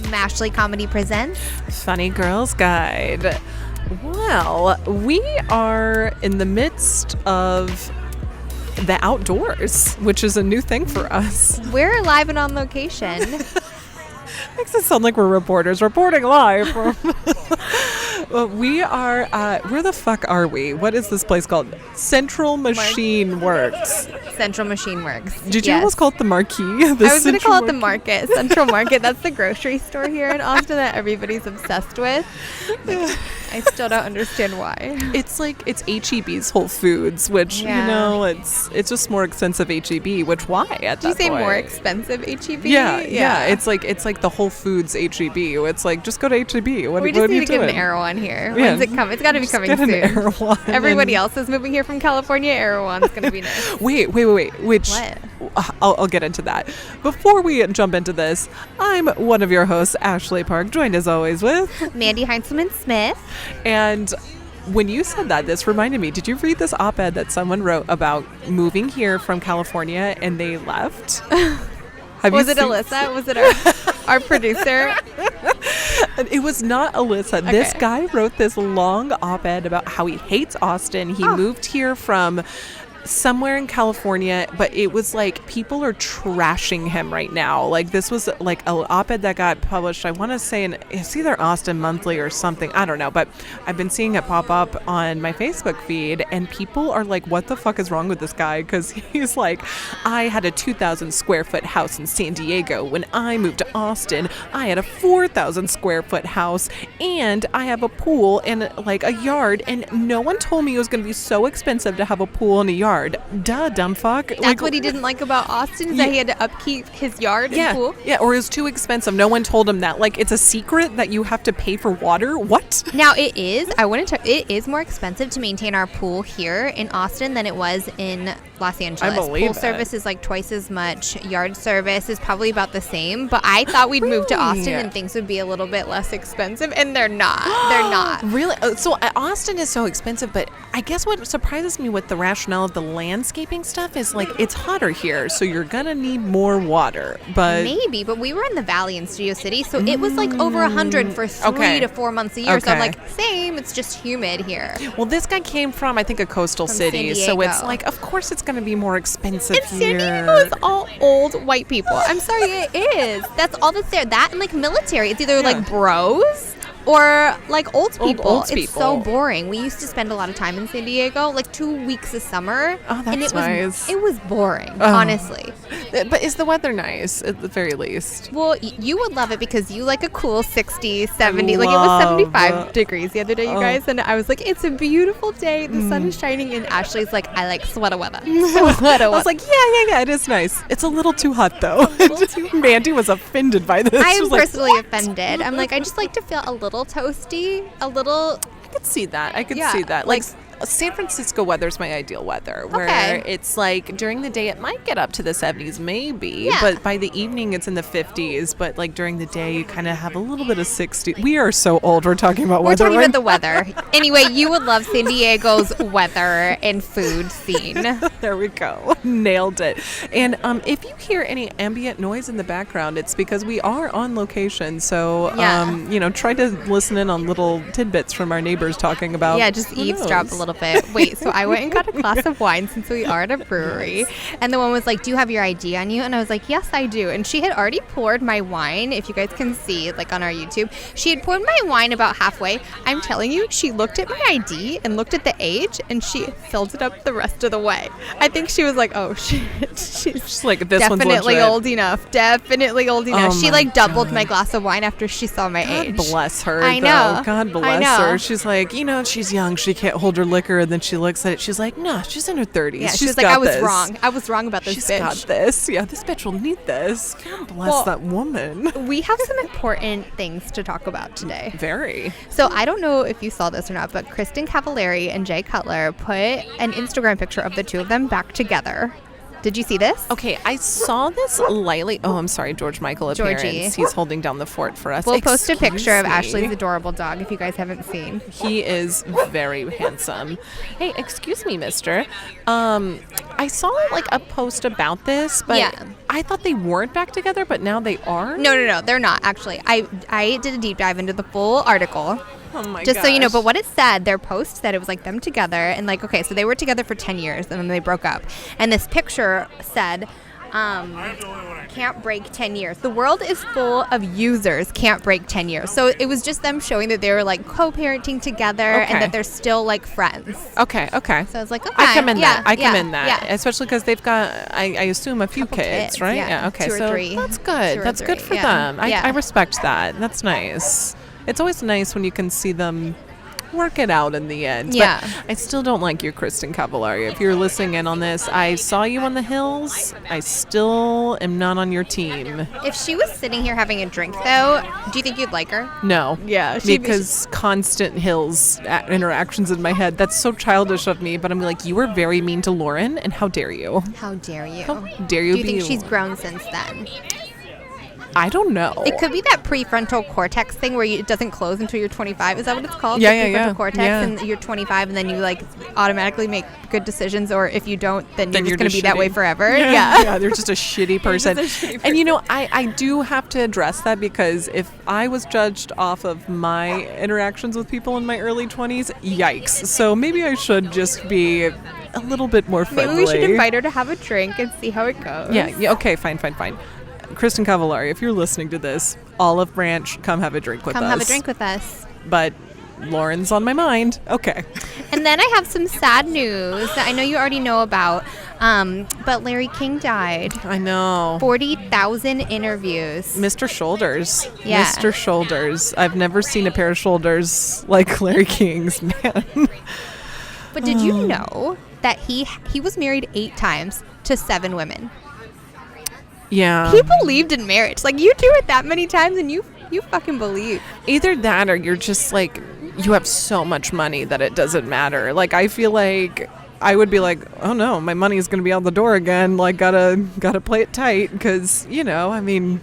Mashley Comedy presents Funny Girls Guide. Well, we are in the midst of the outdoors, which is a new thing for us. We're live and on location. Makes it sound like we're reporters reporting live from well, we are where the fuck are we? What is this place called? Central Machine Works. Central Machine Works. Did you almost call it the Marquee? I was going to call it the Market. Central Market. That's the grocery store here in Austin that everybody's obsessed with. I still don't understand why. It's like it's H-E-B's Whole Foods, which you know it's just more expensive H-E-B. Which why at Do you that say point? more expensive H-E-B? Yeah. It's like the Whole Foods H-E-B. It's like just go to H-E-B. We just need to get an Erewhon here. When's it come? It's got to be coming soon. Everybody else is moving here from California. Erewhon's going to be nice. Wait. Which what? I'll get into that. Before we jump into this, I'm one of your hosts, Ashley Park, joined as always with Mandy Heinzelman Smith. And when you said that, this reminded me, did you read this op-ed that someone wrote about moving here from California and they left? Was it Alyssa? Was it our producer? It was not Alyssa. Okay. This guy wrote this long op-ed about how he hates Austin. He moved here from somewhere in California, but it was like people are trashing him right now. Like this was like an op-ed that got published, I want to say it's either Austin Monthly or something, I don't know, but I've been seeing it pop up on my Facebook feed and people are like, what the fuck is wrong with this guy? Because he's like, I had a 2,000 square foot house in San Diego. When I moved to Austin, I had a 4,000 square foot house and I have a pool and like a yard, and no one told me it was going to be so expensive to have a pool and a yard. Duh, dumb fuck. That's what he didn't like about Austin, is that he had to upkeep his yard and pool? Yeah, or it was too expensive. No one told him that. Like, it's a secret that you have to pay for water? What? Now, it is. It is more expensive to maintain our pool here in Austin than it was in Los Angeles. I believe pool service is like twice as much. Yard service is probably about the same. But I thought we'd move to Austin and things would be a little bit less expensive, and they're not. They're not. Really? So Austin is so expensive, but I guess what surprises me with the rationale of the landscaping stuff is like it's hotter here, so you're gonna need more water. But maybe, but we were in the Valley in Studio City, so it was like over 100 for 3 to 4 months a year. So I'm like, same, it's just humid here. Well, this guy came from, I think, a coastal city, so it's like, of course it's gonna be more expensive and here. San Diego is all old white people. I'm sorry, it is. That's all that's there. That and like military. It's either like bros or like old people. It's so boring. We used to spend a lot of time in San Diego, like 2 weeks a summer. Oh, that's and it nice. It was boring, honestly. But is the weather nice at the very least? Well, you would love it because you like a cool 60, 70. Like it was 75 degrees the other day, you guys. And I was like, it's a beautiful day. The sun is shining. And Ashley's like, I like sweater weather. I was like, yeah, it is nice. It's a little too hot, though. Mandy was offended by this. I'm personally offended. I'm like, I just like to feel a little toasty, a little. I could see that. See that. Like San Francisco weather's my ideal weather, where it's like during the day it might get up to the 70s, maybe, but by the evening it's in the 50s. But like during the day you kind of have a little bit of 60s. We are so old. We're talking about weather. We're talking about the weather. Anyway, you would love San Diego's weather and food scene. There we go. Nailed it. And if you hear any ambient noise in the background, it's because we are on location. So try to listen in on little tidbits from our neighbors talking about. Yeah, just eavesdrop a little bit. Wait, so I went and got a glass of wine since we are at a brewery. And the one was like, do you have your ID on you? And I was like, yes, I do. And she had already poured my wine. If you guys can see, like on our YouTube, she had poured my wine about halfway. I'm telling you, she looked at my ID and looked at the age and she filled it up the rest of the way. I think she was like, oh shit. She's like, this definitely old enough. Definitely old enough. She like doubled my glass of wine after she saw my age. God bless her. I know. God bless her. She's like, she's young. She can't hold her liquor. And then she looks at it. She's like, no, she's in her 30s. Yeah, she's like, I was wrong. I was wrong about this bitch. She's got this. Yeah, this bitch will need this. God bless that woman. We have some important things to talk about today. Very. So I don't know if you saw this or not, but Kristin Cavallari and Jade Cutler put an Instagram picture of the two of them back together. Did you see this? Okay, I saw this lightly. Oh, I'm sorry, George Michael appearance. Georgie. He's holding down the fort for us. We'll post a picture of Ashley's adorable dog if you guys haven't seen. He is very handsome. Hey, excuse me, mister. I saw like a post about this, but Yeah. I thought they weren't back together, but now they are. No, they're not actually. I did a deep dive into the full article. Oh my Just so you know, gosh. but what it said, their post said it was like them together and like, okay, so they were together for 10 years and then they broke up. And this picture said, can't break 10 years. The world is full of users, can't break 10 years. So it was just them showing that they were like co-parenting together and that they're still like friends. Okay. So it's like, okay. I commend that. I yeah, commend that. yeah. Especially because they've got, I assume, a few Couple kids, right? yeah. Okay. 2 or so 3. that's good. 2 or That's good 3, for yeah. them. Yeah. I respect that. That's nice. It's always nice when you can see them work it out in the end. Yeah. But I still don't like you, Kristin Cavallari. If you're listening in on this, I saw you on the hills. I still am not on your team. If she was sitting here having a drink, though, do you think you'd like her? No. Yeah, Because constant hills interactions in my head. That's so childish of me. But I'm like, you were very mean to Lauren, and how dare you? How dare you? How dare you Do you be... think she's grown since then? I don't know. It could be that prefrontal cortex thing where it doesn't close until you're 25. Is that what it's called? Yeah, the prefrontal cortex, yeah. and you're 25, and then you like automatically make good decisions, or if you don't, then Then you're you're just going to be just that way shitty. forever. Yeah. Yeah, they're just a shitty person. And you know, I do have to address that because if I was judged off of my interactions with people in my early 20s, yikes. So maybe I should just be a little bit more friendly. Maybe we should invite her to have a drink and see how it goes. Yeah, okay, fine. Kristin Cavallari, if you're listening to this, Olive Branch, come have a drink with us. Come have a drink with us. But Lauren's on my mind. Okay. And then I have some sad news that I know you already know about, but Larry King died. I know. 40,000 interviews. Mr. Shoulders. Yeah. Mr. Shoulders. I've never seen a pair of shoulders like Larry King's, man. But did you know that he was married 8 times to 7 women? Yeah. He believed in marriage. Like, you do it that many times and you fucking believe. Either that or you're just like, you have so much money that it doesn't matter. Like, I feel like I would be like, oh no, my money is going to be out the door again. Like, gotta play it tight because, you know, I mean,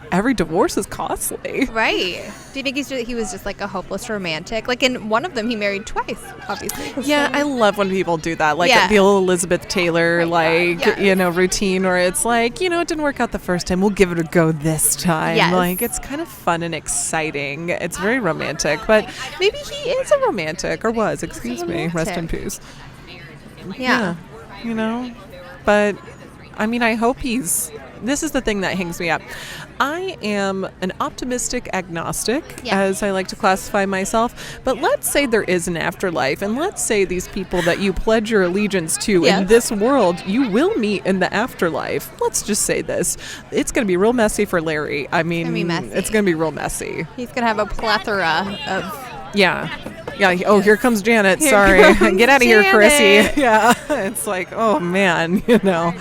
every divorce is costly. Right. Do you think he was just like a hopeless romantic? Like, in one of them, he married twice, obviously. Yeah, I love when people do that. Like Yeah. the old Elizabeth Taylor, God, yes. you know, routine where it's like, you know, it didn't work out the first time. We'll give it a go this time. Yes. Like, it's kind of fun and exciting. It's very romantic. But maybe he is a romantic or was. Excuse me. Rest in peace. Yeah. You know? But, I mean, I hope this is the thing that hangs me up. I am an optimistic agnostic, Yeah. as I like to classify myself. But let's say there is an afterlife, and let's say these people that you pledge your allegiance to Yes. in this world, you will meet in the afterlife. Let's just say this. It's going to be real messy for Larry. I mean, gonna be messy. it's going to be real messy. He's going to have a plethora of... Yeah. Yeah. Oh, here comes Janet. Here Sorry. comes Get out of here, Janet. Chrissy. Yeah. It's like, oh, man, you know.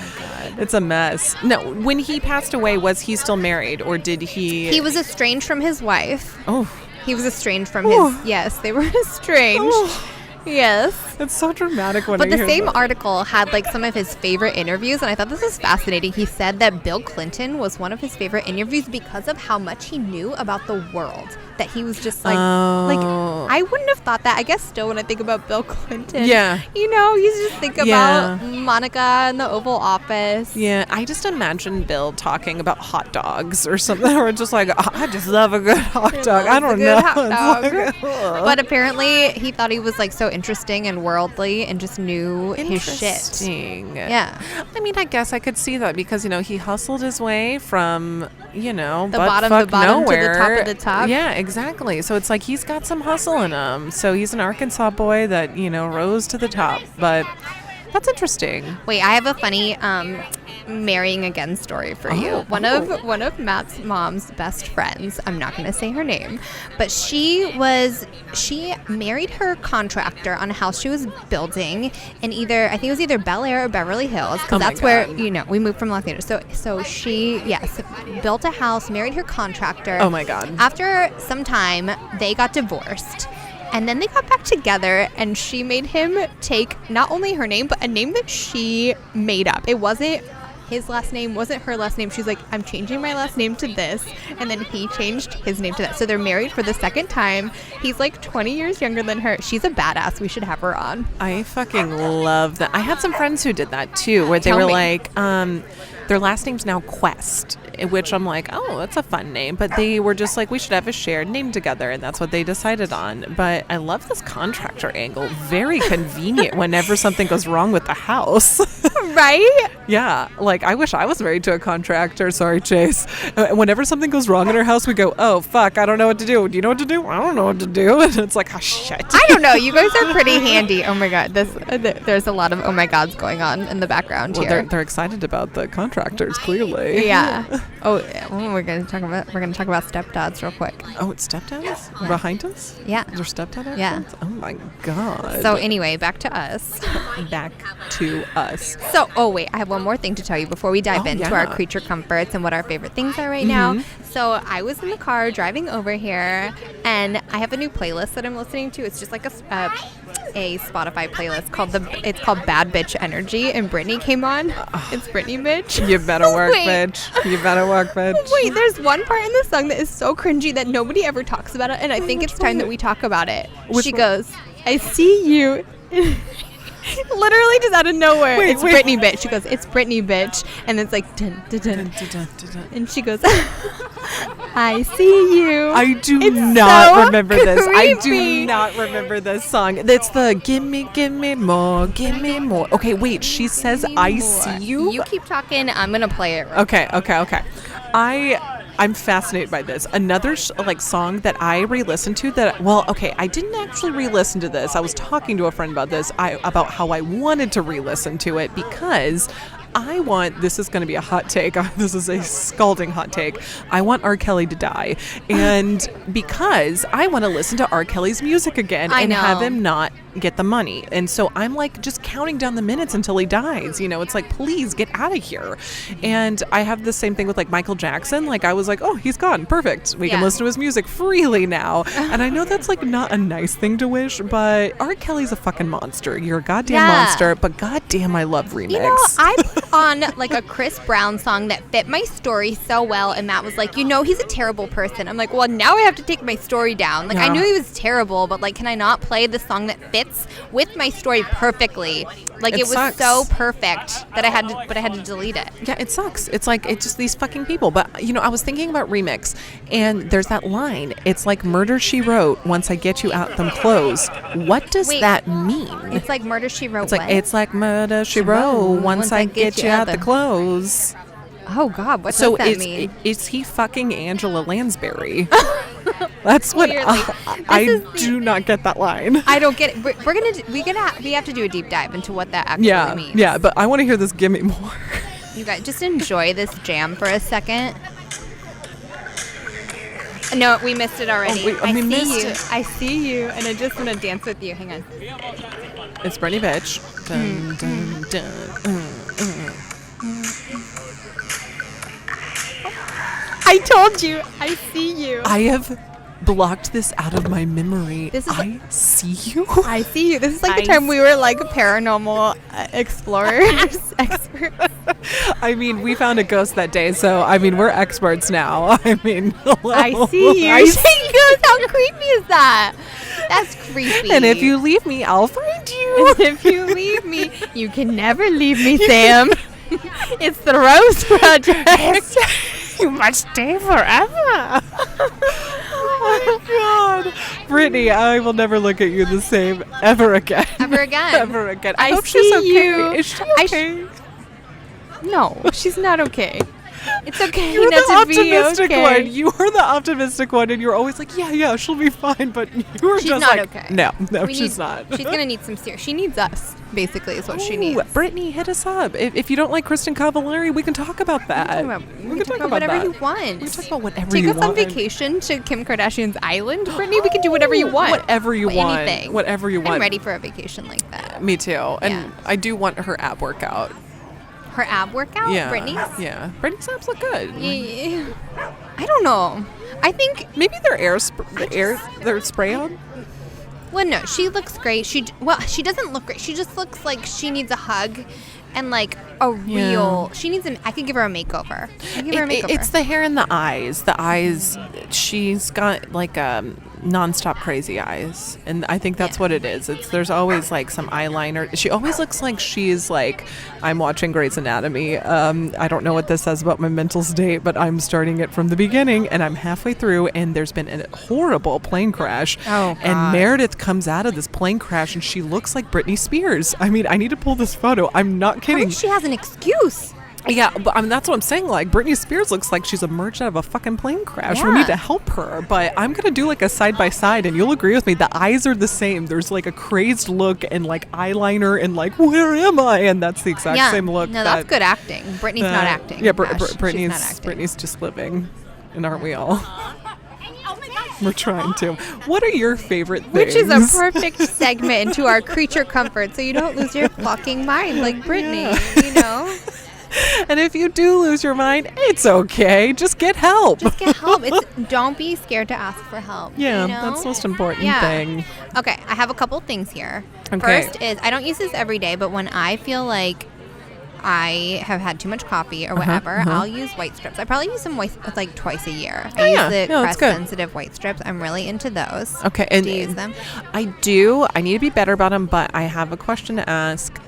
It's a mess. No, when he passed away, was he still married or did he? He was estranged from his wife. Oh, He was estranged from his... Yes, they were estranged. Yes. it's so dramatic when But I the hear same that. article had like some of his favorite interviews, and I thought this was fascinating. He said that Bill Clinton was one of his favorite interviews because of how much he knew about the world. That he was just like I wouldn't have thought that. I guess still when I think about Bill Clinton, Yeah. you know, you just think about Yeah. Monica and the Oval Office. Yeah, I just imagine Bill talking about hot dogs or something, or just like, oh, I just love a good hot dog. I don't know. Hot dog. It's like, ugh. But apparently he thought he was like so interesting and worldly and just knew his shit. Interesting. Yeah. I mean, I guess I could see that because, you know, he hustled his way from, you know, The butt bottom fuck to nowhere. the top of the top. Yeah, exactly. So it's like he's got some hustle in him. So he's an Arkansas boy that, you know, rose to the top. But that's interesting. Wait, I have a funny marrying again story for you. One of Matt's mom's best friends, I'm not going to say her name, but she married her contractor on a house she was building in I think it was either Bel Air or Beverly Hills, because Oh my that's where, God. you know, we moved from Los Angeles. So she, yes, built a house, married her contractor. Oh my God. After some time, they got divorced. And then they got back together, and she made him take not only her name, but a name that she made up. It wasn't his last name wasn't her last name. She's like, I'm changing my last name to this. And then he changed his name to that. So they're married for the second time. He's like 20 years younger than her. She's a badass. We should have her on. I fucking love that. I had some friends who did that too, where they were like, their last name's now Quest, which I'm like, oh, that's a fun name. But they were just like, we should have a shared name together. And that's what they decided on. But I love this contractor angle. Very convenient whenever something goes wrong with the house. Right? Yeah. Like, I wish I was married to a contractor. Sorry, Chase. Whenever something goes wrong in our house, we go, oh, fuck, I don't know what to do. Do you know what to do? I don't know what to do. And it's like, oh, shit. I don't know. You guys are pretty handy. Oh, my God. There's a lot of oh, my Gods going on in the background here. They're excited about the contractors, clearly. Yeah. Oh, we're gonna talk about stepdads real quick. Oh, it's stepdads behind us? Yeah. Is there stepdad actions? Yeah. Oh my God. So anyway, back to us. Back to us. So, wait, I have one more thing to tell you before we dive into our creature comforts and what our favorite things are right now. So I was in the car driving over here, and I have a new playlist that I'm listening to. It's just like a Spotify playlist called Bad Bitch Energy, and Britney came on. It's Britney, bitch. You better work, bitch. You better work, bitch. Wait, there's one part in the song that is so cringy that nobody ever talks about it, and I think it's time that we talk about it. She goes, I see you. Literally just out of nowhere. It's Britney, bitch. She goes, it's Britney, bitch. And it's like, dun, dun, dun, dun, dun, dun. And she goes, I see you. I do not remember this. I do not remember this song. It's the gimme more, give me more. Okay, wait. She says, I see you. You keep talking. I'm going to play it. Okay. I'm fascinated by this. Another song that I re-listened to I didn't actually re-listen to this. I was talking to a friend about this, about how I wanted to re-listen to it because this is going to be a hot take. This is a scalding hot take. I want R. Kelly to die. And because I want to listen to R. Kelly's music again and have him not get the money. And so I'm like just counting down the minutes until he dies. You know, it's like, please get out of here. And I have the same thing with like Michael Jackson. Like I was like, oh, he's gone. Perfect. We can listen to his music freely now. And I know that's like not a nice thing to wish, but R. Kelly's a fucking monster. You're a goddamn monster, but goddamn, I love remix. You know, I put on like a Chris Brown song that fit my story so well, and Matt was like, he's a terrible person. I'm like, well, now I have to take my story down. Like I knew he was terrible, but like, can I not play the song that fits with my story perfectly? Like it was so perfect that I had to delete it. Yeah, it sucks. It's like, it's just these fucking people. But I was thinking about remix, and there's that line. It's like Murder, She Wrote, once I get you out them clothes. What does that mean? It's like Murder, She Wrote. It's like Murder, She Wrote, once I get you out the clothes. Oh God, what does that mean? Is he fucking Angela Lansbury? That's what I do not get that line. I don't get it. We have to do a deep dive into what that actually means. Yeah, but I want to hear this. Give me more. You guys just enjoy this jam for a second. No, we missed it already. I see you, and I just want to dance with you. Hang on. It's Britney, bitch. Dun, dun, dun, I told you. I see you. I have blocked this out of my memory. I see you. I see you. This is like the time we were like paranormal explorers experts. I mean, we found a ghost that day, so I mean, we're experts now. I mean, hello. I see you. I see ghosts. How creepy is that? That's creepy. And if you leave me, I'll find you. And if you leave me, you can never leave me, Sam. It's the Rose Project. You must stay forever. Oh my God. Brittany, I will never look at you the same ever again. Ever again. Ever again. I hope see she's okay. You. Is she okay? No, she's not okay. It's okay. You're not the to optimistic be okay. one. You are the optimistic one, and you're always like, yeah, she'll be fine. But you're she's just not like, okay. No, she's not. She's gonna need some serious. She needs us, basically, is what she needs. Brittany, hit us up. If you don't like Kristin Cavallari, we can talk about that. We can talk about whatever you want. We can talk about whatever you want. Take us on vacation to Kim Kardashian's island, Brittany. We can do whatever you want. Whatever you want. Anything. Whatever you want. I'm ready for a vacation like that. Me too. And I do want her ab workout. Her ab workout? Yeah. Brittany's? Yeah. Brittany's abs look good. Yeah. I don't know. I think maybe their spray on. Well, no, she looks great. She doesn't look great. She just looks like she needs a hug. and like a real. She needs I could give her a makeover. It's the hair and the eyes. The eyes. She's got like nonstop crazy eyes, and I think that's what it is. There's always like some eyeliner. She always looks like she's like, I'm watching Grey's Anatomy. I don't know what this says about my mental state, but I'm starting it from the beginning, and I'm halfway through, and there's been a horrible plane crash. Oh, God. And Meredith comes out of this plane crash, and she looks like Britney Spears. I mean, I need to pull this photo. I'm not kidding. She has an excuse. Yeah, but I mean, that's what I'm saying. Like, Britney Spears looks like she's emerged out of a fucking plane crash. We need to help her. But I'm going to do like a side-by-side, and you'll agree with me. The eyes are the same. There's like a crazed look and like eyeliner and like, where am I? And that's the exact same look. No, that's good acting. Britney's not acting. Yeah, Britney's just living. And aren't we all? We're trying to. What are your favorite things? Which is a perfect segment into our creature comfort, so you don't lose your fucking mind like Britney, you know? And if you do lose your mind, it's okay. Just get help. Don't be scared to ask for help. Yeah, you know? that's the most important thing. Okay, I have a couple things here. Okay. First is, I don't use this every day, but when I feel like I have had too much coffee or whatever, I'll use white strips. I probably use them like twice a year. I use the Crest Sensitive white strips. I'm really into those. Okay. Do you use them? I do. I need to be better about them, but I have a question to ask.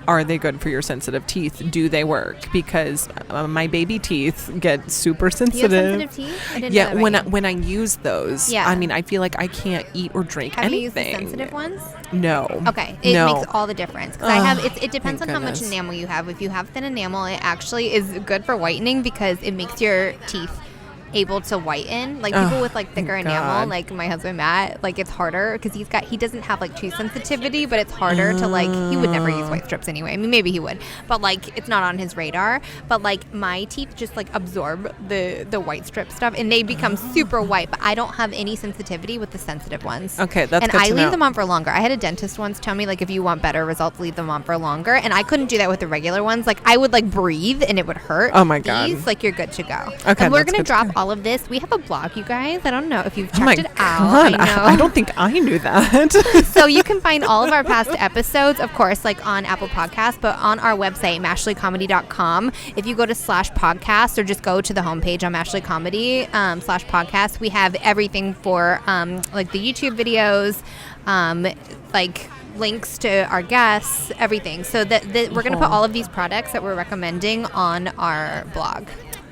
Are they good for your sensitive teeth? Do they work? Because my baby teeth get super sensitive. You have sensitive teeth? I didn't know that when I use those, I mean, I feel like I can't eat or drink anything. Have you used the sensitive ones? No. Okay, it makes all the difference. Because it depends on how much enamel you have. If you have thin enamel, it actually is good for whitening because it makes your teeth able to whiten. Like people with like thicker enamel, like my husband Matt, like it's harder because he doesn't have like tooth sensitivity, but it's harder to like, he would never use white strips anyway. I mean, maybe he would, but like it's not on his radar. But like my teeth just like absorb the white strip stuff and they become super white, but I don't have any sensitivity with the sensitive ones. Okay, that's and good I to leave know. them on for longer. I had a dentist once tell me like, if you want better results, leave them on for longer, and I couldn't do that with the regular ones. Like I would like breathe and it would hurt. Oh my God. These, like, you're good to go. Okay, and we're gonna drop all of this. We have a blog, you guys. I don't know if you've checked it out. God, I don't think I knew that. So you can find all of our past episodes, of course, like on Apple Podcasts, but on our website, mashleycomedy.com. If you go to /podcast or just go to the homepage on Mashley Comedy /podcast, we have everything for like the YouTube videos, like links to our guests, everything. So that we're going to put all of these products that we're recommending on our blog.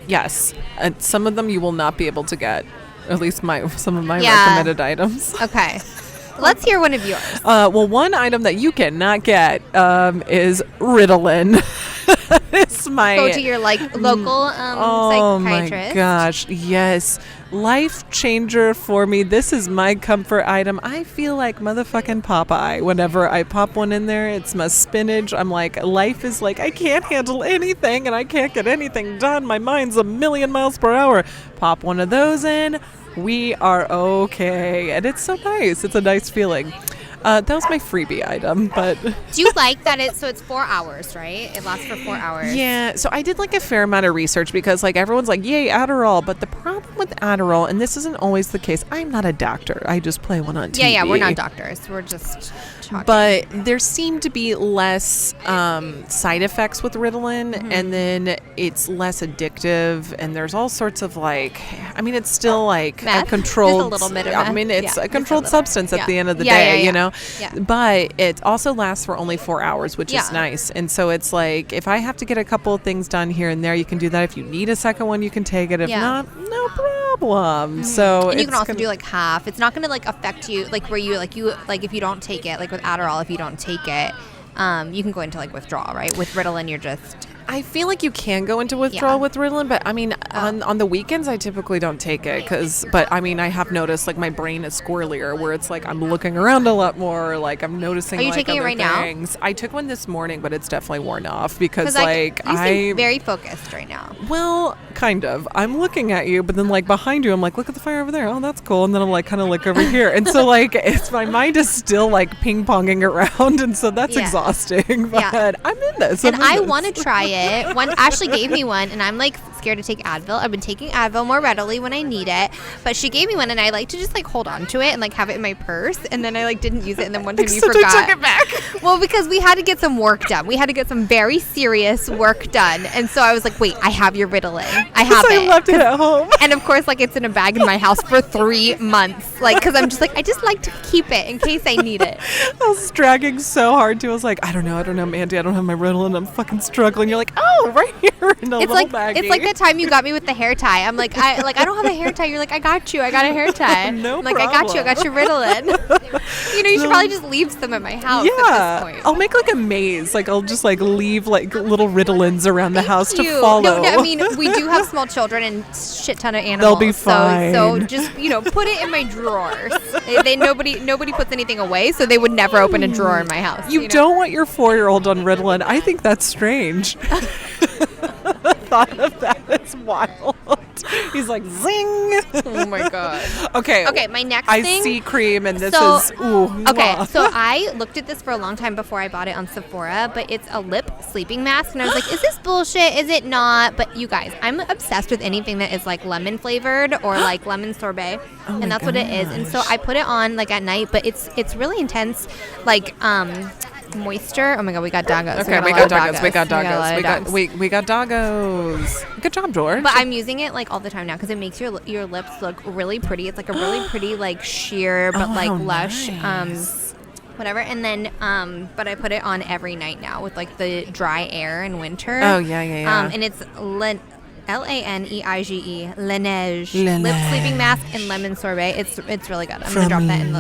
Yes, and some of them you will not be able to get. At least some of my recommended items. Okay, let's hear one of yours. Well, one item that you cannot get is Ritalin. It's my go to your like local psychiatrist. My gosh, yes. Life changer for me. This is my comfort item. I feel like motherfucking Popeye. Whenever I pop one in there, it's my spinach. I'm like, life is like, I can't handle anything and I can't get anything done. My mind's 1,000,000 miles per hour. Pop one of those in. We are okay. And it's so nice. It's a nice feeling. That was my freebie item, but... Do you like that it's 4 hours, right? It lasts for 4 hours. Yeah, so I did like a fair amount of research because like everyone's like, yay, Adderall. But the problem with Adderall, and this isn't always the case, I'm not a doctor. I just play one on TV. Yeah, we're not doctors. We're just talking. But there seem to be less side effects with Ritalin, and then it's less addictive, and there's all sorts of like, I mean, it's still like meth? a controlled... There's a little bit of I meth. mean, it's a controlled little. substance at the end of the day, you know? Yeah. But it also lasts for only 4 hours, which is nice. And so it's like, if I have to get a couple of things done here and there, you can do that. If you need a second one, you can take it. If not, no problem. So and you can also do like half. It's not going to like affect you, like where you like if you don't take it, like with Adderall, if you don't take it, you can go into like withdrawal, right? With Ritalin, you're just... I feel like you can go into withdrawal with Ritalin, but I mean, on the weekends, I typically don't take it but I mean, I have noticed like my brain is squirrelier where it's like I'm looking around a lot more, like I'm noticing. Are you like taking it other right things. Now? I took one this morning, but it's definitely worn off because like you seem very focused right now. Well, kind of. I'm looking at you, but then like behind you, I'm like, look at the fire over there. Oh, that's cool. And then I'm like kind of like over here, and so like my mind is still like ping ponging around, and so that's exhausting. But I'm in this. And I want to try it. Ashley gave me one, and I'm like scared to take Advil. I've been taking Advil more readily when I need it, but she gave me one, and I like to just like hold on to it and like have it in my purse, and then I like didn't use it, and then one time you forgot. I took it back. Well, because we had to get some work done. We had to get some very serious work done, and so I was like, wait, I have your Ritalin. I have it. I left it at home. And of course, like it's in a bag in my house for 3 months, like because I'm just like I just like to keep it in case I need it. I was dragging so hard too. I was like, I don't know, Mandy. I don't have my Ritalin. I'm fucking struggling. You're like, oh, right here in a little baggie. It's like the time you got me with the hair tie. I'm like, I don't have a hair tie. You're like, I got you. I got a hair tie. No I'm like, problem. I got you. I got your Ritalin. You should probably just leave some at my house. Yeah, at this point. I'll make like a maze. Like I'll just like leave like little Ritalins around the house to You. follow. No, I mean, we do have small children and shit ton of animals. They'll be fine. So just put it in my drawers. Nobody puts anything away, so they would never open a drawer in my house. You don't want your 4-year-old on Ritalin. I think that's strange. Thought of that as wild. He's like, zing. Oh my god. Okay, my next I thing. see cream, and this is ooh. Okay, mwah. so I looked at this for a long time before I bought it on Sephora, but it's a lip sleeping mask, and I was like, is this bullshit? Is it not? But you guys, I'm obsessed with anything that is like lemon flavored or like lemon sorbet, and that's what it is. And so I put it on like at night, but it's really intense, like moisture. Oh my god, we got doggos. Okay, we got doggos. We got doggos. Good job, George. But I'm using it like all the time now because it makes your lips look really pretty. It's like a really pretty like sheer but like lush nice. whatever. And then but I put it on every night now with like the dry air in winter. Oh yeah. And it's Leneige, Leniege lip sleeping mask and lemon sorbet. It's really good. I'm gonna drop that in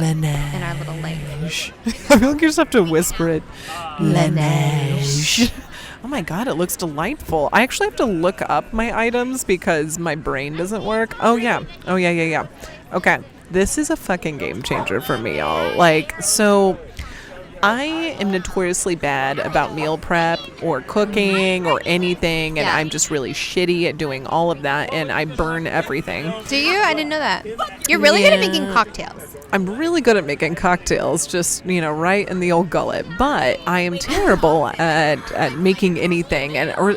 our little link. I feel like you just have to whisper it. Leniege. Oh my god, it looks delightful. I actually have to look up my items because my brain doesn't work. Oh yeah. Okay, this is a fucking game changer for me, y'all. Like, so I am notoriously bad about meal prep or cooking or anything, and I'm just really shitty at doing all of that, and I burn everything. Do you? I didn't know that. You're really good at making cocktails. I'm really good at making cocktails, just, right in the old gullet, but I am terrible at making anything, or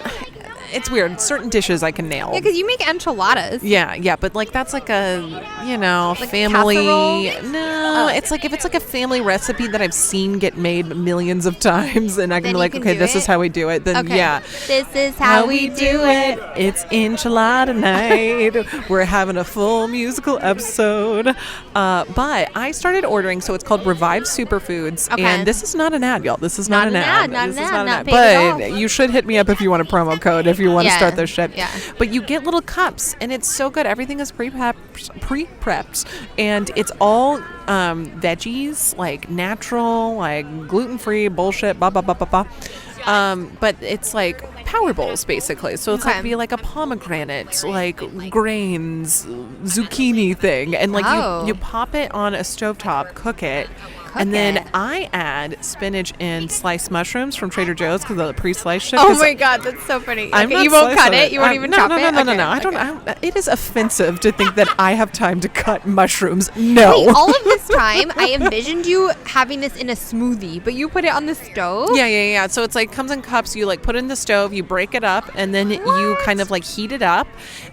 it's weird. Certain dishes I can nail. Yeah, because you make enchiladas. Yeah, but like that's like a, like family. casserole? No, it's like if it's like a family recipe that I've seen get made millions of times, and I can be like, okay, this is how we do it. Then yeah, this is how we do it. It's enchilada night. We're having a full musical episode. But I started ordering, so it's called Revive Superfoods, and this is not an ad, y'all. This is not an ad. Not an ad. But you should hit me up if you want a promo code. If you want to start this shit. Yeah. But you get little cups, and it's so good. Everything is pre-prepped, and it's all veggies, like natural, like gluten-free bullshit, blah, blah, blah, blah, blah. But it's like power bowls, basically. So it's like a pomegranate, like grains, zucchini thing. And like you pop it on a stovetop, cook it. And then I add spinach and sliced mushrooms from Trader Joe's because of the pre-sliced shit. Oh my god, that's so funny. Okay, you won't cut it? You won't even chop it? No. I don't. It is offensive to think that I have time to cut mushrooms. No. Wait, all of this time, I envisioned you having this in a smoothie, but you put it on the stove? Yeah. So it's like comes in cups. You like put it in the stove. You break it up, and then you kind of like heat it up,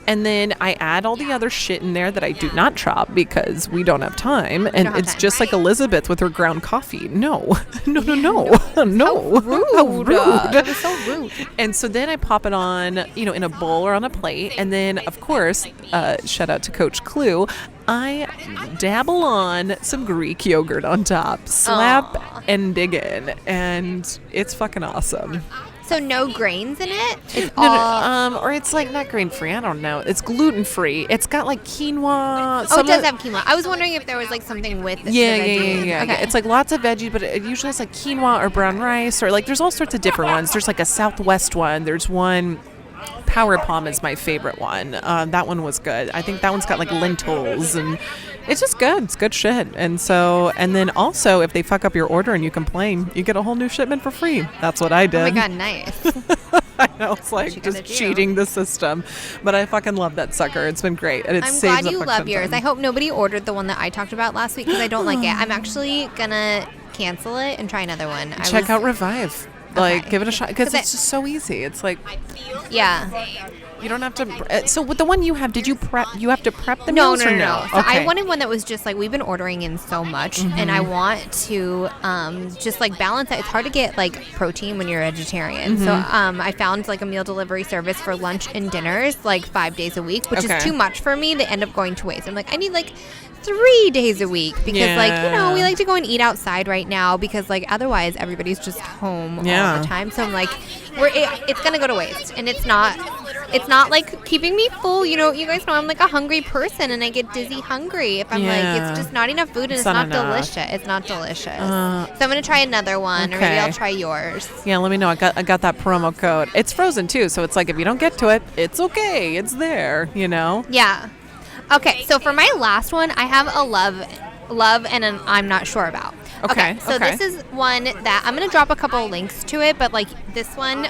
and then I add all the other shit in there that I do not chop because we don't have time, and it's just like Elizabeth with her ground coffee. No. So rude. How rude. That was so rude. And so then I pop it on, in a bowl or on a plate, and then of course, shout out to Coach Clue, I dabble on some Greek yogurt on top, slap and dig in, and it's fucking awesome. So no grains in it? It's or it's like not grain free. I don't know. It's gluten free. It's got like quinoa. Oh, it does have quinoa. I was wondering if there was like something with the veggies. Yeah. Okay. It's like lots of veggies, but it usually has like quinoa or brown rice, or like there's all sorts of different ones. There's like a Southwest one. There's one. Power Palm is my favorite one. That one was good. I think that one's got like lentils, and it's just good. It's good shit. And then also, if they fuck up your order and you complain, you get a whole new shipment for free. That's what I did. Oh my god, nice. I know, it's like just cheating the system, but I fucking love that sucker. It's been great, and I'm glad you love yours. I hope nobody ordered the one that I talked about last week because I don't like it. I'm actually gonna cancel it and try another one. Check out Revive. Like, give it a shot because it's just so easy. It's like, yeah. You don't have to. So with the one you have, did you prep? You have to prep the No. meals or no? So Okay. I wanted one that was just like, we've been ordering in so much, and I want to just like balance it. It's hard to get like protein when you're a vegetarian. So I found like a meal delivery service for lunch and dinners like 5 days a week, which is too much for me. They end up going to waste. I'm like, I need like 3 days a week because like, you know, we like to go and eat outside right now because like otherwise everybody's just home all the time. So I'm like, it's gonna go to waste, and it's not like keeping me full. You know, you guys know I'm like a hungry person, and I get dizzy hungry if I'm like, it's just not enough food and it's not delicious. It's not delicious. So I'm gonna try another one, or maybe I'll try yours. Yeah, let me know. I got that promo code. It's frozen too, so it's like if you don't get to it, it's okay. It's there. You know. Yeah. Okay, so for my last one, I have a love and an I'm not sure about. Okay, so this is one that I'm going to drop a couple of links to it, but like this one,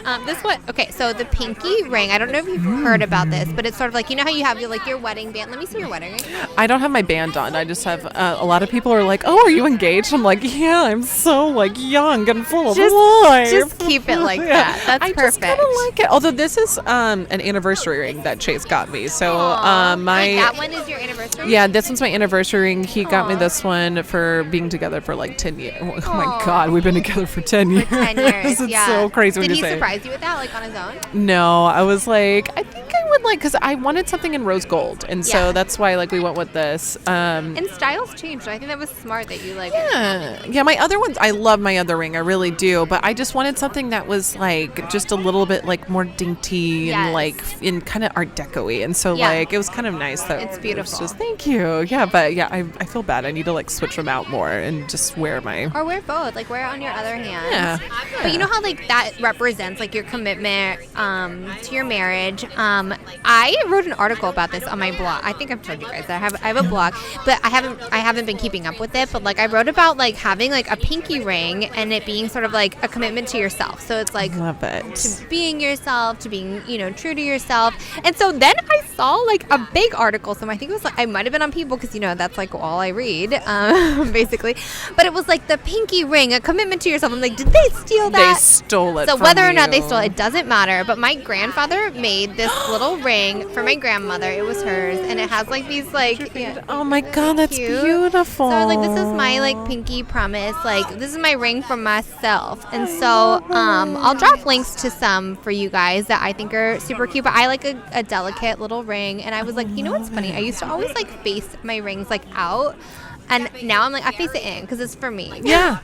okay, so the pinky ring, I don't know if you've heard about this, but it's sort of like, you know how you have your wedding band? Let me see your wedding ring. I don't have my band on. I just have, a lot of people are like, oh, are you engaged? I'm like, yeah, I'm so like young and full of life. Just keep it like that. That's perfect. I just kind of like it. Although this is an anniversary ring that Chase got me. So wait, that one is your anniversary? Yeah, this one's my anniversary ring. He got me this one for being together for like 10 years. Oh my God, we've been together for 10 years. For 10 years, It's so crazy when you say. Did he surprise you with that, like on his own? No, I was like, I think I would like, because I wanted something in rose gold, and so that's why like we went with this. And styles changed. I think that was smart that you like. Yeah. My other ones, I love my other ring, I really do, but I just wanted something that was like just a little bit like more dainty and like in kind of Art Deco-y, and so like it was kind of nice that it's beautiful. Just thank you. Yeah, but I feel bad. I need to like switch them out more and just wear my. Or wear both, like wear it on your other hand. Yeah. But you know how like that represents like your commitment to your marriage. I wrote an article about this on my blog. I think I've told you guys that I have a blog, but I haven't been keeping up with it. But like I wrote about like having like a pinky ring and it being sort of like a commitment to yourself. So it's like love it. To being yourself, to being true to yourself. And so then I saw like a big article. So I think it was like I might have been on People because that's like all I read basically. But it was like the pinky ring, a commitment to yourself. I'm like, did they steal that? They stole it. So whether or not they stole it doesn't matter. But my grandfather made this little ring for my grandmother. It was hers, and it has like these like. Oh my God, that's beautiful. So I was like, this is my like pinky promise. Like this is my ring from myself. And so I'll drop links to some for you guys that I think are super cute. But I like a delicate little ring, and I was like, what's funny? I used to always like face my rings like out. And now I'm like, I face it in because it's for me. Yeah,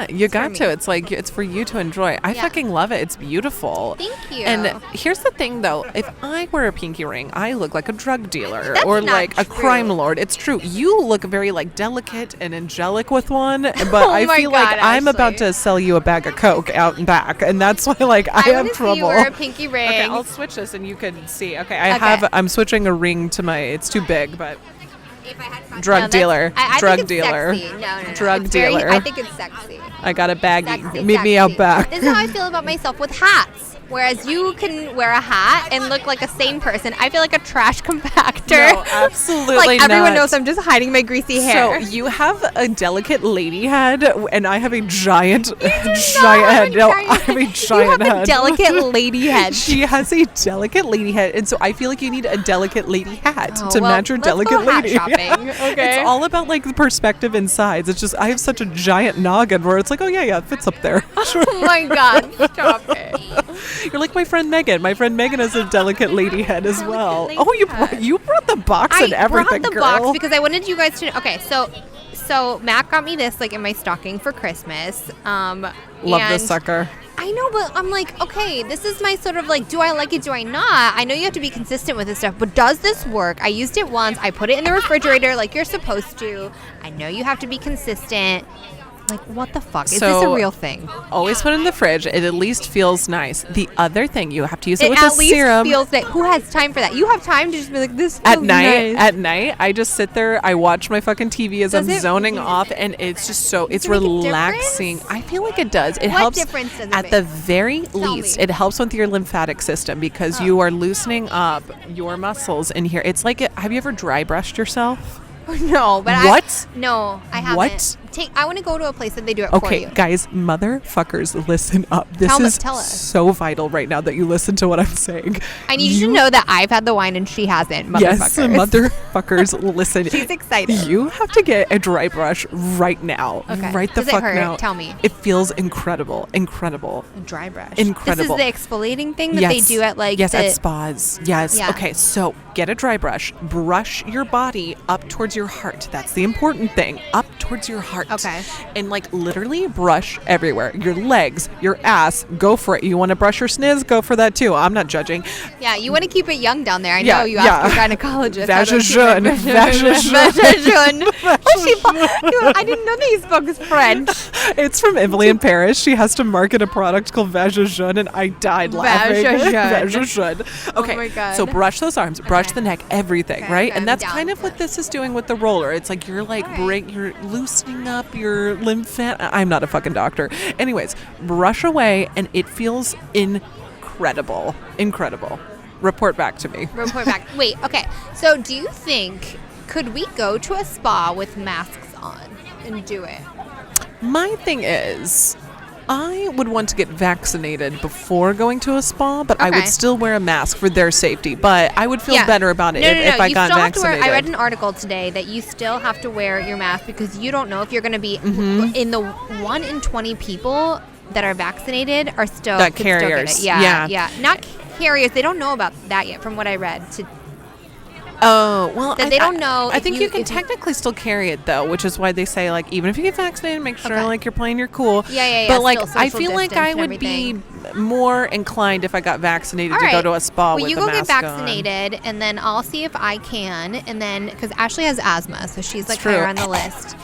you got to. It's like, it's for you to enjoy. I fucking love it. It's beautiful. Thank you. And here's the thing, though. If I wear a pinky ring, I look like a drug dealer That's or not like true. a crime lord. It's true. You look very like delicate and angelic with one, but I feel like I'm about to sell you a bag of Coke out and back, and that's why like I have trouble. See you wear a pinky ring. Okay, I'll switch this and you can see. Okay, I'm switching a ring to my. It's too big, but. Drug dealer. Drug dealer. No. Drug dealer. I think it's sexy. I got a baggie. Sexy, Meet me out back. This is how I feel about myself with hats. Whereas you can wear a hat and look like a sane person. I feel like a trash compactor. No, absolutely like everyone not. knows I'm just hiding my greasy hair. So you have a delicate lady head, and I have a giant head. No, I have a giant you have head. a delicate lady head. She has a delicate lady head, and so I feel like you need a delicate lady hat to match your delicate lady. Hat shopping. Okay. It's all about like the perspective and size. It's just I have such a giant noggin where it's like, oh yeah, it fits up there. Sure. Oh my God, stop it. You're like my friend Megan. My friend Megan has a delicate lady head as well. Oh, you brought the box and everything, I brought the box because I wanted you guys to know. Okay, so Matt got me this like in my stocking for Christmas. Love this sucker. I know, but I'm like, okay, this is my sort of like, do I like it, do I not? I know you have to be consistent with this stuff, but does this work? I used it once. I put it in the refrigerator like you're supposed to. I know you have to be consistent. Like, what the fuck? Is this a real thing? Always put it in the fridge. It at least feels nice. The other thing, you have to use it with a the serum. Feels nice. Who has time for that? You have time to just be like, this feels at night. nice. At night, I just sit there. I watch my fucking TV as I'm zoning off, and it's just so it's relaxing. I feel like it does. It helps. What difference does it make? At the very least, it helps with your lymphatic system because you are loosening up your muscles in here. It's like have you ever dry brushed yourself? No, but what? No, I haven't. What? I want to go to a place that they do it for you. Okay, guys, motherfuckers, listen up. This Tell us. so vital right now that you listen to what I'm saying. I need you to know that I've had the wine and she hasn't, motherfuckers. Yes, motherfuckers, listen. She's excited. You have to get a dry brush right now. Okay. Right the Does fuck it hurt? now. Tell me. It feels incredible. Incredible. A dry brush. Incredible. This is the exfoliating thing that they do at like at spas. Yes. Yeah. Okay, so get a dry brush. Brush your body up towards your heart. That's the important thing. Up towards your heart. Okay. And like literally brush everywhere. Your legs, your ass, go for it. You want to brush your sniz? Go for that too. I'm not judging. Yeah, you want to keep it young down there. I Yeah, know you yeah. asked your gynecologist. Vagin. I didn't know that you spoke French. It's from Emily in Paris. She has to market a product called Vagin, and I died laughing. Vagin. Okay, Oh my God. so brush those arms, brush Okay. the neck, everything, Okay, right? okay, And that's I'm kind down of for what it. this is doing with the roller. It's like you're like All right. you're loosening up your I'm not a fucking doctor. Anyways, brush away, and it feels incredible. Incredible. Report back to me. Report back. Wait, okay. So do you think, could we go to a spa with masks on and do it? My thing is, I would want to get vaccinated before going to a spa, but I would Okay. still wear a mask for their safety. But I would feel better about it if I You got still have to vaccinated. wear, I read an article today that you still have to wear your mask because you don't know if you're going to be Mm-hmm. in the 1 in 20 people that are vaccinated are still That could still get carriers. it. Yeah, Yeah. Not carriers. They don't know about that yet, from what I read. Oh, well, That they don't know I if think you- you can if you- technically still carry it, though, which is why they say, like, even if you get vaccinated, make sure, Okay. like, you're playing your cool. Yeah. But, like, still I social feel like distance I and would be everything. more inclined if I got vaccinated All to go right. to a spa Well, with you a go mask get on. vaccinated, and then I'll see if I can. And then, because Ashley has asthma, so she's like true. higher on the list.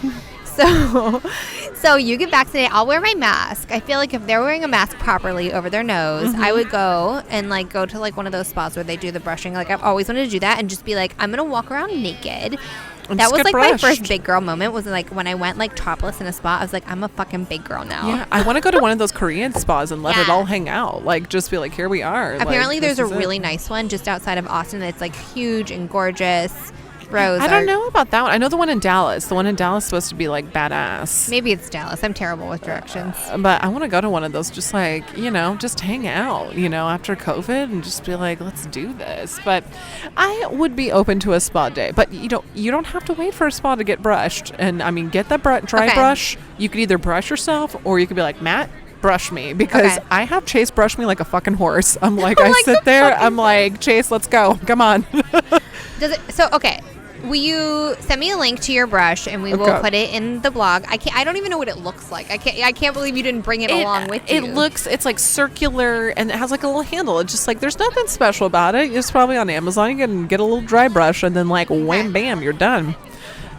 So you get vaccinated. I'll wear my mask. I feel like if they're wearing a mask properly over their nose, Mm-hmm. I would go and like go to like one of those spas where they do the brushing. Like I've always wanted to do that and just be like, I'm gonna walk around naked. And That just was get like my brushed. first big girl moment. Was like when I went like topless in a spa. I was like, I'm a fucking big girl now. Yeah, I want to go to one of those Korean spas and let it Yeah. all hang out. Like, just be like, here we are. Apparently, like, there's a this is it. really nice one just outside of Austin that's like huge and gorgeous. Rose. I don't know about that one. I know the one in Dallas. The one in Dallas is supposed to be like badass. Maybe it's Dallas. I'm terrible with directions. But I want to go to one of those, just like, just hang out, after COVID and just be like, let's do this. But I would be open to a spa day. But you don't have to wait for a spa to get brushed. And I mean, get the dry Okay. brush. You could either brush yourself or you could be like, Matt, brush me, because Okay. I have Chase brush me like a fucking horse. I'm like, I Like sit a there, fucking I'm like, Chase, let's go. Come on. Does it? So okay. Will you send me a link to your brush and we will Okay. put it in the blog? I don't even know what it looks like. I can't believe you didn't bring it along with you. It's like circular and it has like a little handle. It's just like, there's nothing special about it. It's probably on Amazon. You can get a little dry brush and then like wham bam, you're done.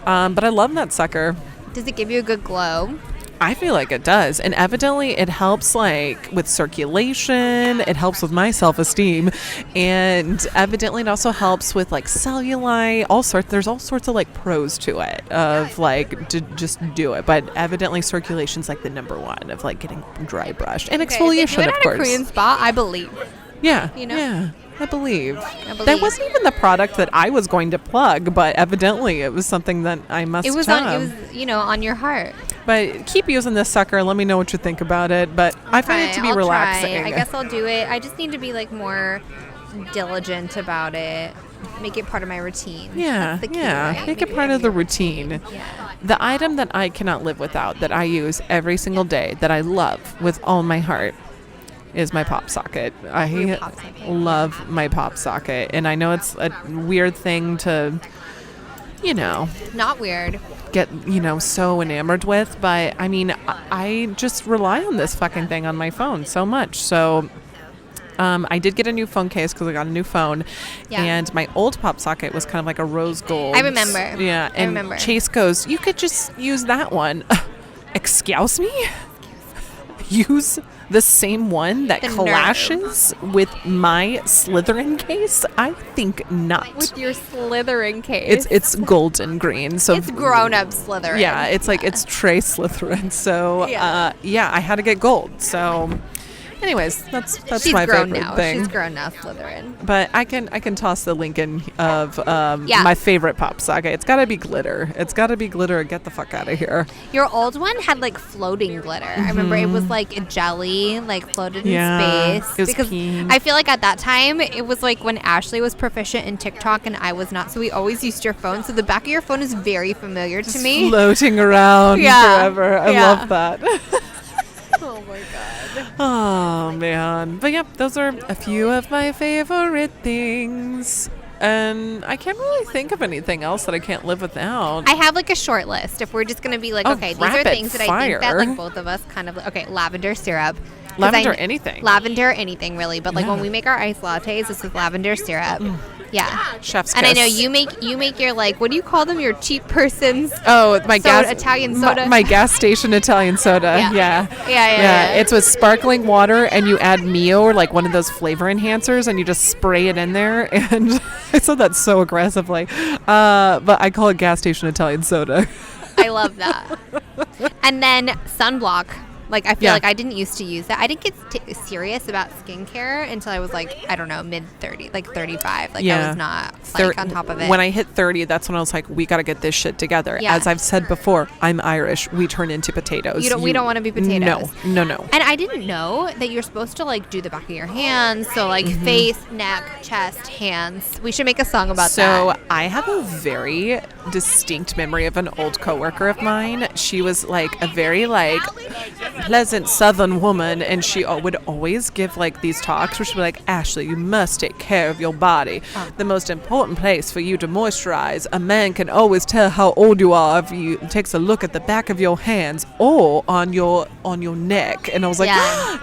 But I love that sucker. Does it give you a good glow? I feel like it does. And evidently it helps like with circulation. It helps with my self-esteem. And evidently it also helps with like cellulite, there's all sorts of like pros to it of like to just do it. But evidently circulation's like the number one of like getting dry brushed. And Okay, exfoliation, if you went of at course. a Korean spa, I believe. Yeah. You know? Yeah. I believe. believe. That wasn't even the product that I was going to plug, but evidently it was something that I must It was have. on your heart. But keep using this sucker. Let me know what you think about it. But I find it to be I'll relaxing. Try. I guess I'll do it. I just need to be like more diligent about it. Make it part of my routine. Yeah, That's the key, yeah. right? Make it part of the routine. Yeah. The item that I cannot live without, that I use every single day, that I love with all my heart, is my pop socket. Your pop socket. Love my pop socket. And I know it's a weird thing to, Not weird. get, so enamored with. But, I mean, I just rely on this fucking thing on my phone so much. So I did get a new phone case because I got a new phone. Yeah. And my old pop socket was kind of like a rose gold. I remember. Yeah. I And remember. Chase goes, you could just use that one. Excuse me? Use the same one that The nerve. clashes with my Slytherin case? I think not. With your Slytherin case. It's golden green. So It's grown-up Slytherin. yeah, it's like it's Trey Slytherin. So Yeah. I had to get gold. So Anyways, that's She's my grown favorite now. thing. She's grown now, Slytherin. But I can toss the link in of my favorite pop saga. It's got to be glitter. It's got to be glitter. Get the fuck out of here. Your old one had like floating glitter. I remember it was like a jelly, like floated in space. It was because pink. I feel like at that time it was like when Ashley was proficient in TikTok and I was not. So we always used your phone. So the back of your phone is very familiar to me. Floating around forever. I love that. Oh my god. Oh man. But yeah, those are a few of my favorite things. And I can't really think of anything else that I can't live without. I have like a short list. If we're just going to be like, okay, these are things that I think that like both of us kind of, okay, lavender syrup. Lavender anything. Lavender anything really. But like when we make our iced lattes, this is lavender syrup. Yeah. Chef's kiss. And I know you make your like, what do you call them? Your cheap person's Italian soda. My gas station Italian soda. Yeah. It's with sparkling water and you add Mio or like one of those flavor enhancers and you just spray it in there. And I said that so aggressively. But I call it gas station Italian soda. I love that. And then sunblock. Like, I feel like I didn't used to use that. I didn't get serious about skincare until I was, like, I don't know, mid-30, like 35. Like, I was not, like, on top of it. When I hit 30, that's when I was like, we got to get this shit together. Yeah. As I've said before, I'm Irish. We turn into potatoes. We don't want to be potatoes. No. And I didn't know that you're supposed to, like, do the back of your hands. So, like, face, neck, chest, hands. We should make a song about that. So, I have a very distinct memory of an old coworker of mine. She was, like, a very, like, pleasant southern woman, and she would always give like these talks where she'd be like, Ashley, you must take care of your body. The most important place for you to moisturize. A man can always tell how old you are if he takes a look at the back of your hands or on your neck. And I was like,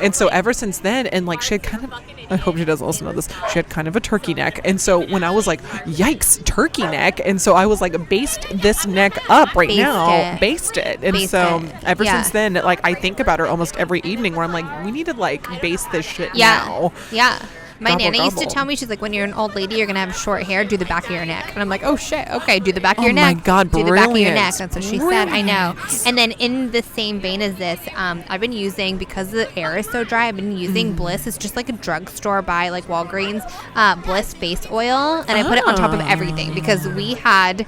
and so ever since then, and like she had kind of, I hope she doesn't listen to this, she had kind of a turkey neck. And so when I was like, yikes, turkey neck, and so I was like, baste this neck up right now. Baste it. And so ever since then, like I think about her almost every evening where I'm like, we need to like baste this shit now. Yeah. My nana used to tell me, she's like, when you're an old lady, you're going to have short hair, do the back of your neck. And I'm like, oh shit, okay, do the back of your neck. Oh my God, do brilliant. the back of your neck. That's what she said, I know. And then in the same vein as this, I've been using, because the air is so dry, I've been using Bliss. It's just like a drugstore by like Walgreens, Bliss Face Oil. And I put it on top of everything because we had,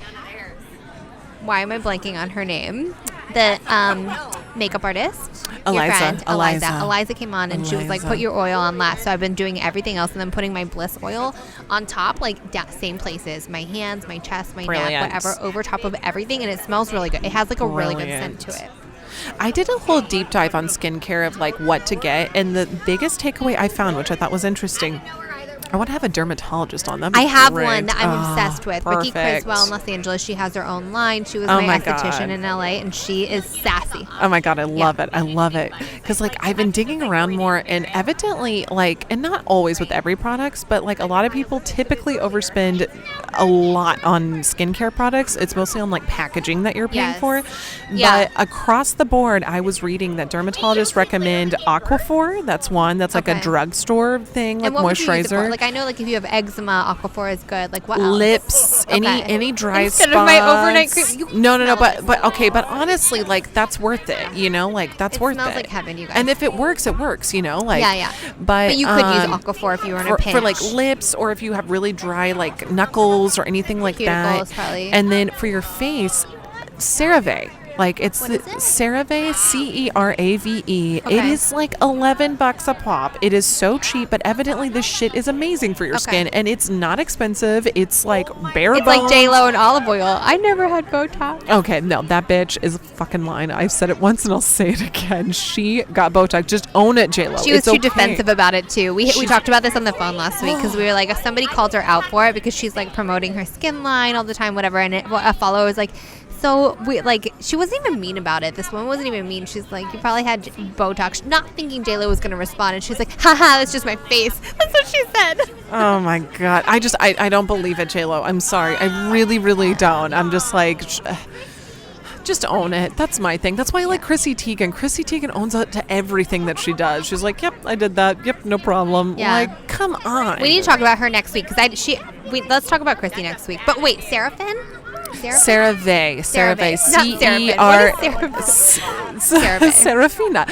why am I blanking on her name? The makeup artist, your friend, Eliza came on and she was like, put your oil on last. So I've been doing everything else and then putting my Bliss oil on top, like same places, my hands, my chest, my neck, whatever, over top of everything. And it smells really good. It has like a really good scent to it. I did a whole deep dive on skincare of like what to get. And the biggest takeaway I found, which I thought was interesting, I want to have a dermatologist on that. I have one that I'm obsessed with. Ricky Criswell in Los Angeles. She has her own line. She was my esthetician in LA, and she is sassy. Oh my God, I love it. I love it. Because like I've been digging around more, and evidently like, and not always with every products, but like a lot of people typically overspend a lot on skincare products. It's mostly on like packaging that you're paying for. But across the board, I was reading that dermatologists recommend Aquaphor. That's one. That's like a drugstore thing, like moisturizer. Like I know, like if you have eczema, Aquaphor is good. Like what else? Lips, any dry Instead spots. of my overnight cream. No. But okay. But honestly, like that's worth it. You know, like that's worth it. It smells like heaven, you guys. And if it works, it works. You know, like But you could use Aquaphor if you were in a pinch for like lips, or if you have really dry like knuckles or anything like that. Probably. And then for your face, CeraVe. Like it's CeraVe, CERAVE. Okay. It is like $11 a pop. It is so cheap, but evidently this shit is amazing for your skin, and it's not expensive. It's like bare bones. It's like J-Lo and olive oil. I never had Botox. Okay, no, that bitch is a fucking lying. I've said it once and I'll say it again. She got Botox. Just own it, J-Lo. She was too defensive about it too. We talked about this on the phone last week because we were like, somebody called her out for it because she's like promoting her skin line all the time, whatever. And a follower was like, so we like, she wasn't even mean about it. This woman wasn't even mean. She's like, you probably had Botox, not thinking J-Lo was going to respond. And she's like, haha, that's just my face. That's what she said. Oh my God. I don't believe it, J-Lo. I'm sorry. I really, really don't. I'm just like, just own it. That's my thing. That's why I like Chrissy Teigen. Chrissy Teigen owns up to everything that she does. She's like, yep, I did that. Yep, no problem. Yeah. Like, come on. We need to talk about her next week because let's talk about Chrissy next week. But wait, Seraphin? CeraVe. CeraVe. C-E-R... CeraVe. Serafina.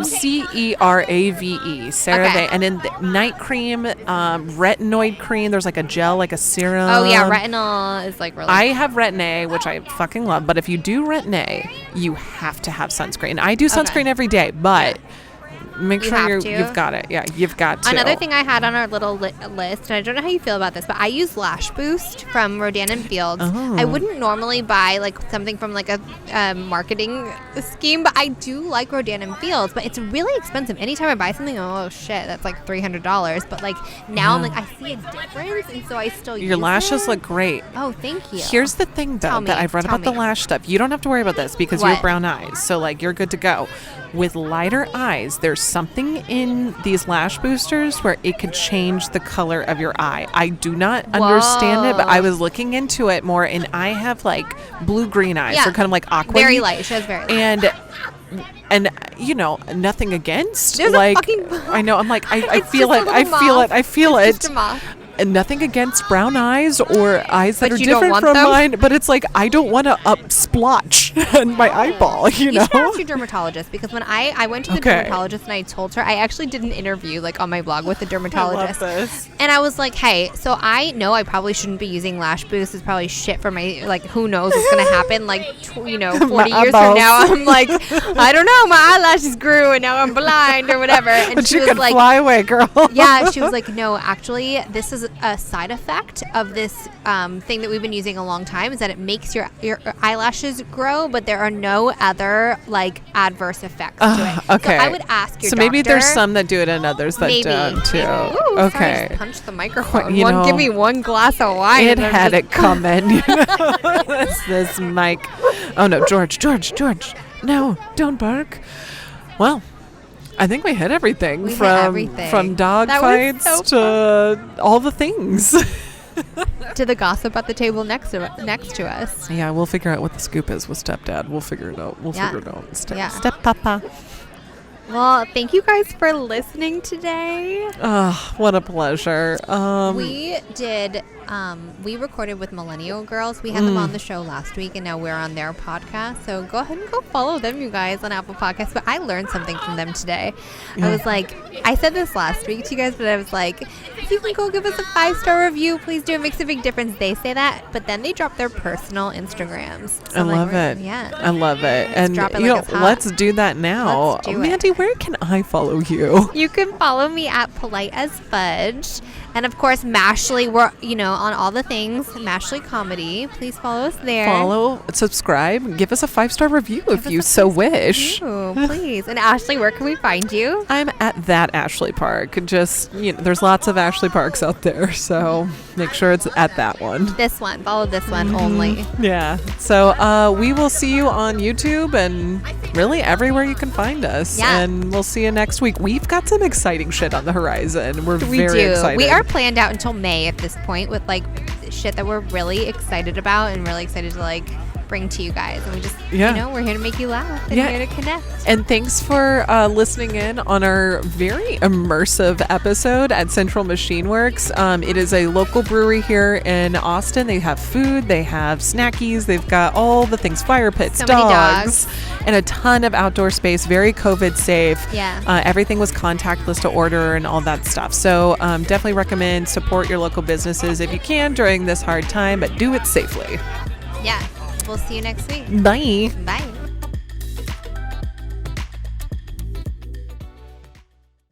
C-E-R-A-V-E. CeraVe. Okay. And then the night cream, retinoid cream. There's like a gel, like a serum. Oh, yeah. Retinol is like really... I have Retin-A, which I fucking love. But if you do Retin-A, you have to have sunscreen. I do sunscreen every day, but... Make sure you've got it. Yeah, you've got to. Another thing I had on our little list, and I don't know how you feel about this, but I use Lash Boost from Rodan and Fields. Oh. I wouldn't normally buy like something from like a marketing scheme, but I do like Rodan and Fields. But it's really expensive. Anytime I buy something, oh shit, that's like $300. But like now I'm like, I see a difference, and so I still use it. Your lashes look great. Oh, thank you. Here's the thing, though, that I've read about the lash stuff. You don't have to worry about this because you have brown eyes, so like you're good to go. With lighter eyes, there's something in these lash boosters where it could change the color of your eye. I do not understand it, but I was looking into it more, and I have like blue-green eyes. Yeah. They're kind of like aqua. Very light. She has very light. And you know, nothing against. There's like, a fucking... I know. I'm like, I It's feel just it. a I little feel moth. it. I feel It's it. just a moth. And nothing against brown eyes or eyes that But are you don't different want from them? mine, but it's like I don't want to splotch in my eyeball, you know? You should ask your dermatologist, because when I went to the dermatologist and I told her, I actually did an interview like on my blog with the dermatologist. I love this. And I was like, hey, so I know I probably shouldn't be using Lash Boost. It's probably shit for my, like, who knows what's going to happen, like, 40 years from now. I'm like, I don't know, my eyelashes grew and now I'm blind or whatever. And But she you was can like, fly away, girl. yeah, she was like, no, actually, this is a side effect of this thing that we've been using a long time, is that it makes your eyelashes grow, but there are no other like adverse effects to it. Okay. So I would ask your So doctor. maybe there's some that do it and others that don't too. Ooh, Okay. Sorry, I just punched the microphone. You know, give me one glass of wine. It and I'm had just- it coming. You know? this mic. Oh no, George. No, don't bark. Well, I think we hit everything from dog fights to all the things. To the gossip at the table next to us. Yeah, we'll figure out what the scoop is with stepdad. We'll figure it out. Figure it out. Step papa. Well, thank you guys for listening today. Oh, what a pleasure. We recorded with Millennial Girls. We had them on the show last week, and now we're on their podcast. So go ahead and go follow them, you guys, on Apple Podcasts. But I learned something from them today. I was like, I said this last week to you guys, but I was like, if you can go give us a 5-star review, please do. It makes a big difference. They say that, but then they drop their personal Instagrams. So I love it. Yeah. I love it. And drop it you like know, it's hot. let's do that now. Let's do it. Mandy, where can I follow you? You can follow me at Polite as Fudge. And of course, Mashley, we're, on all the things, Mashley Comedy. Please follow us there. Follow, subscribe, give us a 5-star review if you so wish. Please. And Ashley, where can we find you? I'm at that Ashley Park. Just, there's lots of Ashley Parks out there, so make sure it's at that one. This one. Follow this one only. Yeah. So we will see you on YouTube and really everywhere you can find us. Yeah. And we'll see you next week. We've got some exciting shit on the horizon. We're very excited. We are planned out until May at this point with like shit that we're really excited about and really excited to like bring to you guys. And we just, we're here to make you laugh and here to connect. And thanks for listening in on our very immersive episode at Central Machine Works. It is a local brewery here in Austin. They have food, they have snackies, they've got all the things, fire pits, so many dogs, and a ton of outdoor space, very COVID safe. Yeah. Everything was contactless to order and all that stuff. So definitely recommend support your local businesses if you can during this hard time, but do it safely. Yeah. We'll see you next week. Bye. Bye.